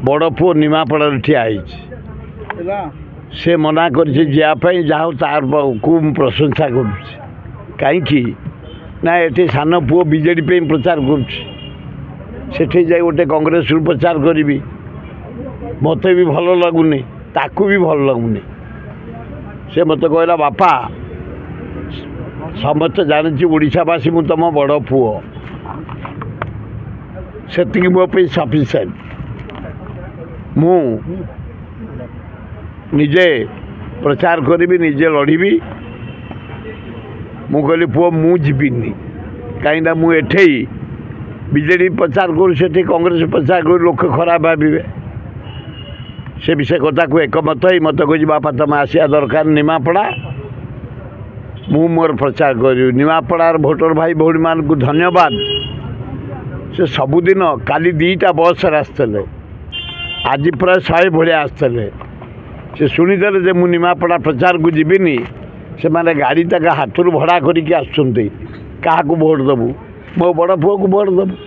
बड़ पुओ निमापड़ा ठिया से मना कर जावाई जहाँ तार को प्रशंसा करुँच ना ये सान पुओ बीजेडी पे प्रचार करुँच जा गोटे कांग्रेस प्रचार करी मत भी भल लगुनि ताकू भी भल लगुनि से मत कहला बापा समस्त जानी ओडावासी मु तुम बड़ पुओ से मो सफिसीयंट मु निजे प्रचार करी निजे लड़ी मु कहली पुओ मु जीविनी कहीं मुझे बीजेडी प्रचार करूँ कांग्रेस प्रचार कर लोक खराब भावे से विषय कथा को एकमत ही मत कह बापा तुम आसिया दरकार निमापड़ा मु मोर प्रचार करी निमापड़ार भोटर भाई भौणी मान को धन्यवाद से सबुदिन काली 2टा बस आसते आज प्राय 100 भाया आसते से शुणीदे जे मु निमापड़ा प्रचार को जीविनी से माने गाड़ी तक हाथ भड़ा करके आसुँच क्या भोट दबू मो बड़ पुओ को भोट दबू